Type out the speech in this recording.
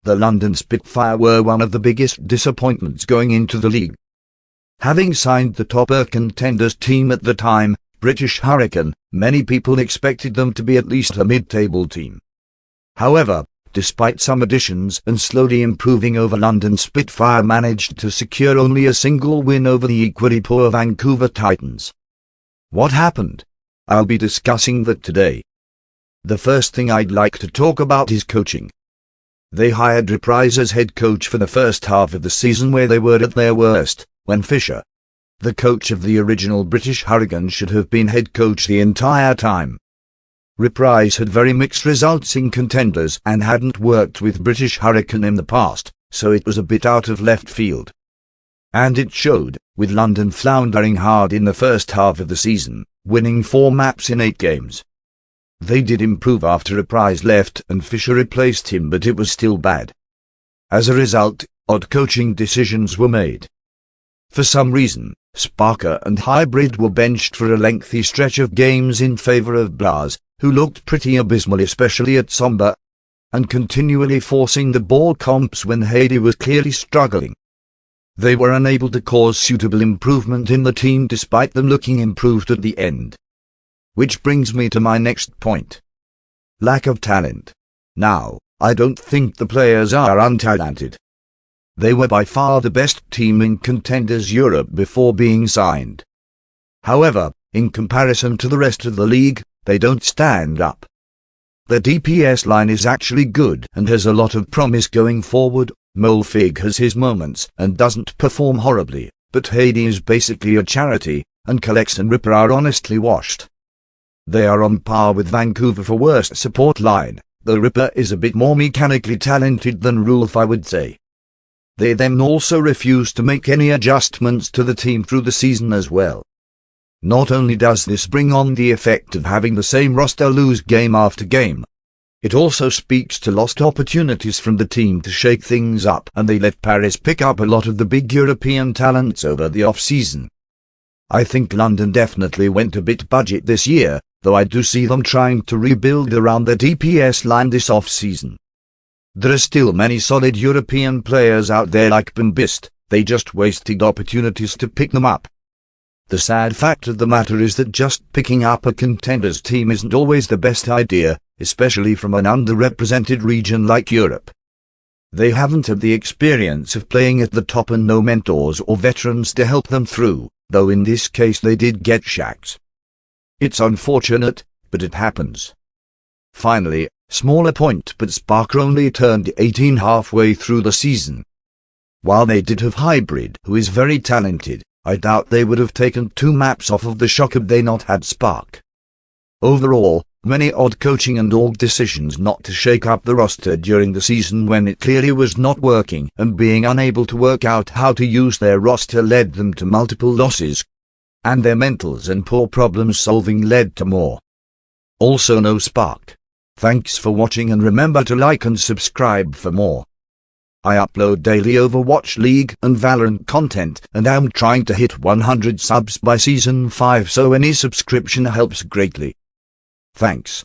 the London Spitfire were one of the biggest disappointments going into the league. Having signed the topper contenders team at the time, British Hurricane, many people expected them to be at least a mid-table team. However, despite some additions and slowly improving over, London Spitfire managed to secure only a single win over the equally poor Vancouver Titans. What happened? I'll be discussing that today. The first thing I'd like to talk about is coaching. They hired Reprise as head coach for the first half of the season, where they were at their worst, when Fisher, the coach of the original British Hurricane, should have been head coach the entire time. Reprise had very mixed results in contenders and hadn't worked with British Hurricane in the past, so it was a bit out of left field. And it showed, with London floundering hard in the first half of the season, winning 4 maps in 8 games. They did improve after Reprise left and Fisher replaced him, but it was still bad. As a result, odd coaching decisions were made. For some reason, Sparker and Hybrid were benched for a lengthy stretch of games in favour of Blas, who looked pretty abysmal especially at Somber, and continually forcing the ball comps when Heidi was clearly struggling. They were unable to cause suitable improvement in the team despite them looking improved at the end. Which brings me to my next point. Lack of talent. Now, I don't think the players are untalented. They were by far the best team in Contenders Europe before being signed. However, in comparison to the rest of the league, they don't stand up. The DPS line is actually good and has a lot of promise going forward. Molfig has his moments and doesn't perform horribly, but Heidi is basically a charity, and Collex and Ripper are honestly washed. They are on par with Vancouver for worst support line, though Ripper is a bit more mechanically talented than Rulf, I would say. They then also refuse to make any adjustments to the team through the season as well. Not only does this bring on the effect of having the same roster lose game after game, it also speaks to lost opportunities from the team to shake things up, and they let Paris pick up a lot of the big European talents over the off-season. I think London definitely went a bit budget this year, though I do see them trying to rebuild around the DPS line this off-season. There are still many solid European players out there like Bombist, they just wasted opportunities to pick them up. The sad fact of the matter is that just picking up a contenders team isn't always the best idea, especially from an underrepresented region like Europe. They haven't had the experience of playing at the top and no mentors or veterans to help them through, though in this case they did get Shax. It's unfortunate, but it happens. Finally, smaller point, but Sparker only turned 18 halfway through the season. While they did have Hybrid, who is very talented, I doubt they would have taken 2 maps off of the shock had they not had Spark. Overall, many odd coaching and org decisions not to shake up the roster during the season when it clearly was not working, and being unable to work out how to use their roster led them to multiple losses. And their mentals and poor problem solving led to more. Also no Spark. Thanks for watching, and remember to like and subscribe for more. I upload daily Overwatch League and Valorant content, and am trying to hit 100 subs by Season 5, so any subscription helps greatly. Thanks.